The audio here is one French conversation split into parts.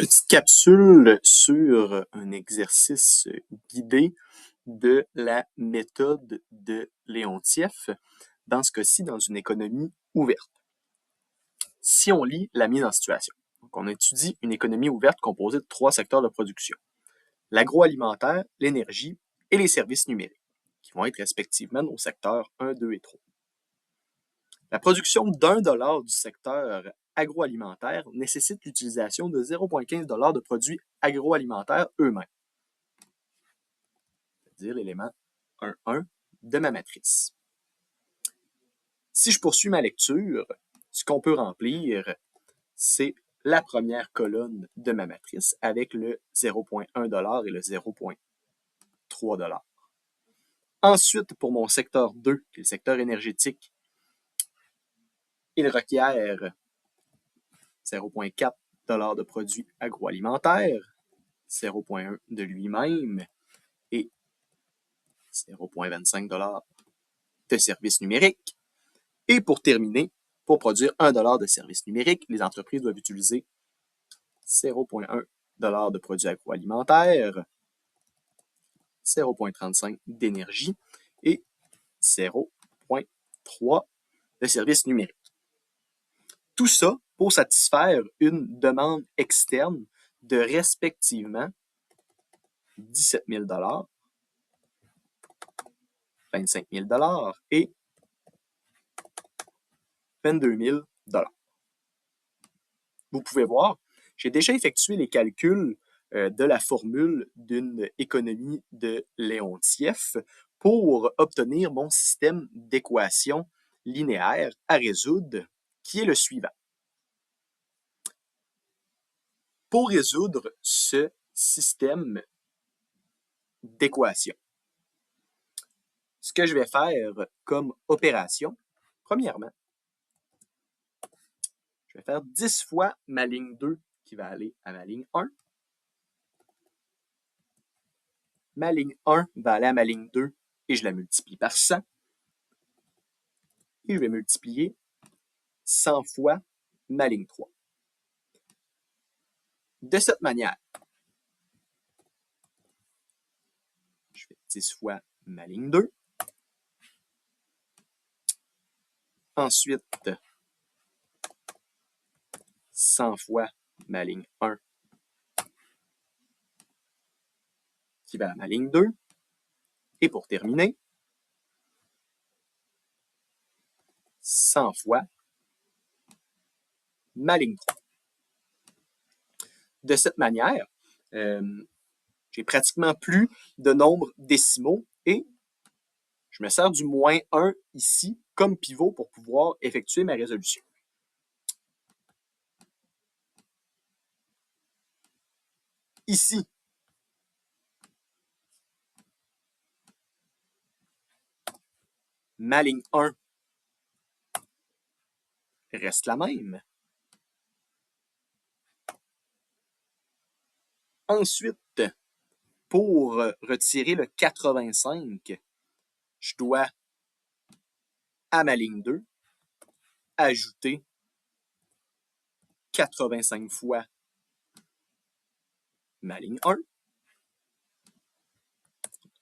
Petite capsule sur un exercice guidé de la méthode de Leontief, dans ce cas-ci, dans une économie ouverte. Si on lit la mise en situation, donc on étudie une économie ouverte composée de 3 secteurs de production: l'agroalimentaire, l'énergie et les services numériques, qui vont être respectivement nos secteurs 1, 2 et 3. La production d'$1 du secteur agroalimentaire nécessite l'utilisation de 0,15 $ de produits agroalimentaires eux-mêmes, c'est-à-dire l'élément 1,1 de ma matrice. Si je poursuis ma lecture, ce qu'on peut remplir, c'est la première colonne de ma matrice avec le 0,1 $ et le 0,3 $. Ensuite, pour mon secteur 2, qui est le secteur énergétique, il requiert 0,4 $ de produits agroalimentaires, 0,1 de lui-même et 0,25 $ de services numériques. Et pour terminer, pour produire 1 $ de services numériques, les entreprises doivent utiliser 0,1 $ de produits agroalimentaires, 0,35 $ d'énergie et 0,3 $ de services numériques. Tout ça pour satisfaire une demande externe de respectivement 17 000 $, 25 000 $ et 22 000 $. Vous pouvez voir, j'ai déjà effectué les calculs de la formule d'une économie de Leontief pour obtenir mon système d'équation linéaire à résoudre, qui est le suivant. Pour résoudre ce système d'équation, ce que je vais faire comme opération, premièrement, je vais faire 10 fois ma ligne 2 qui va aller à ma ligne 1. Ma ligne 1 va aller à ma ligne 2 et je la multiplie par 100. Et je vais multiplier 100 fois ma ligne 3. De cette manière, je fais 10 fois ma ligne 2. Ensuite, 100 fois ma ligne 1 qui va à ma ligne 2. Et pour terminer, 100 fois ma ligne 3. De cette manière, j'ai pratiquement plus de nombres décimaux et je me sers du moins 1 ici comme pivot pour pouvoir effectuer ma résolution. Ici, ma ligne 1 reste la même. Ensuite, pour retirer le 85, je dois, à ma ligne 2, ajouter 85 fois ma ligne 1.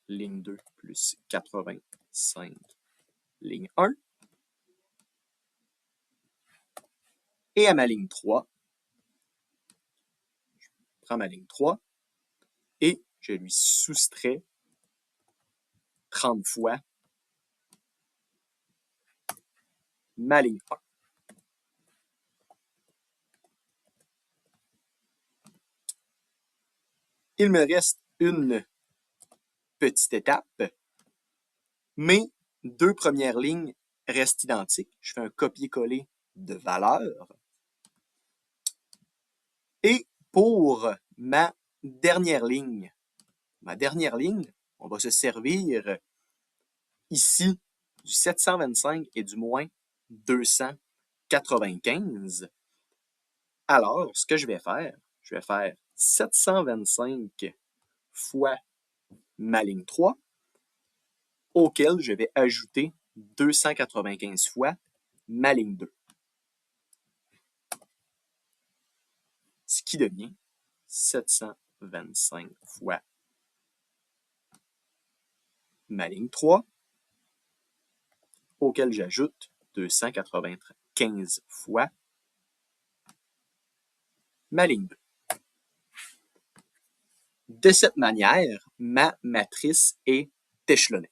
Ligne 2 plus 85, ligne 1. Et à ma ligne 3, je prends ma ligne 3 et je lui soustrais 30 fois ma ligne 1. Il me reste une petite étape. Mes 2 premières lignes restent identiques. Je fais un copier-coller de valeur. Et pour ma dernière ligne, on va se servir ici du 725 et du moins 295. Alors, ce que je vais faire 725 fois ma ligne 3, auquel je vais ajouter 295 fois ma ligne 2. Ce qui devient 725 fois ma ligne 3, auquel j'ajoute 295 fois ma ligne 2. De cette manière, ma matrice est échelonnée.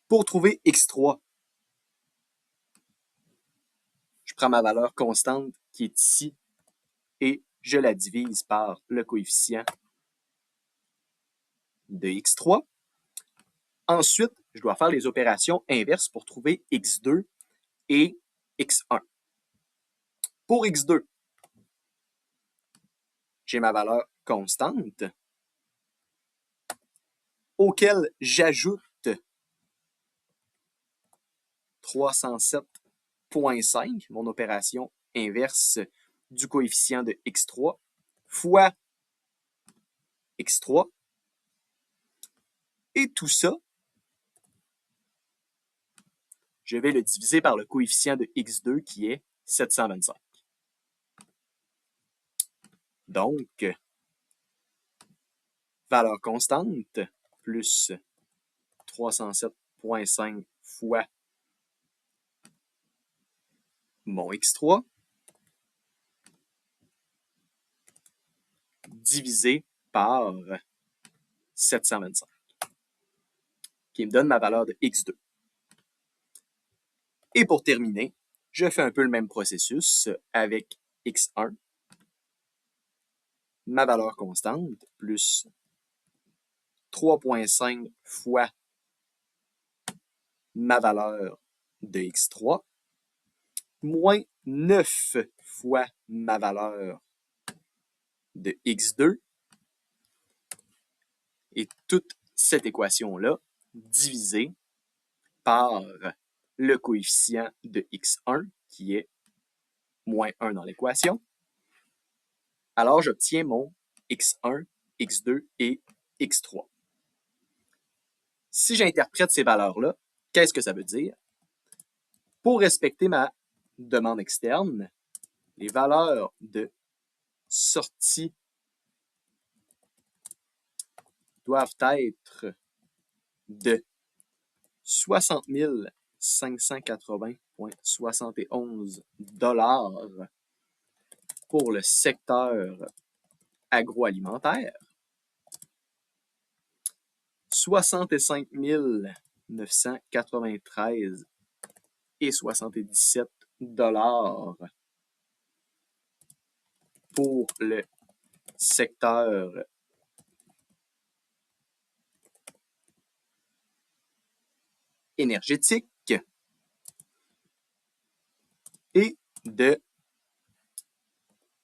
Pour trouver x3, je prends ma valeur constante qui est ici et je la divise par le coefficient de x3. Ensuite, je dois faire les opérations inverses pour trouver x2 et x1. Pour x2, j'ai ma valeur constante auquel j'ajoute 307,5, mon opération inverse du coefficient de x3, fois x3. Et tout ça, je vais le diviser par le coefficient de x2 qui est 725. Donc, valeur constante plus 307,5 fois mon x3 divisé par 725, qui me donne ma valeur de x2. Et pour terminer, je fais un peu le même processus avec x1, ma valeur constante, plus 3,5 fois ma valeur de x3, moins 9 fois ma valeur de x2, et toute cette équation-là divisée par le coefficient de x1, qui est moins 1 dans l'équation. Alors, j'obtiens mon x1, x2 et x3. Si j'interprète ces valeurs-là, qu'est-ce que ça veut dire? Pour respecter ma demande externe, les valeurs de sortie doivent être de 60 580,71 $ pour le secteur agroalimentaire, 65 993,77 $ pour le secteur énergétique et de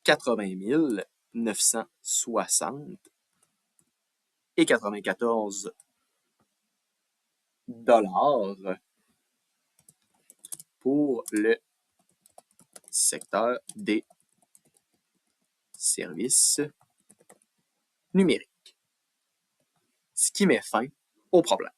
80 960 et 94 $ pour le secteur des services numériques. Ce qui met fin au problème.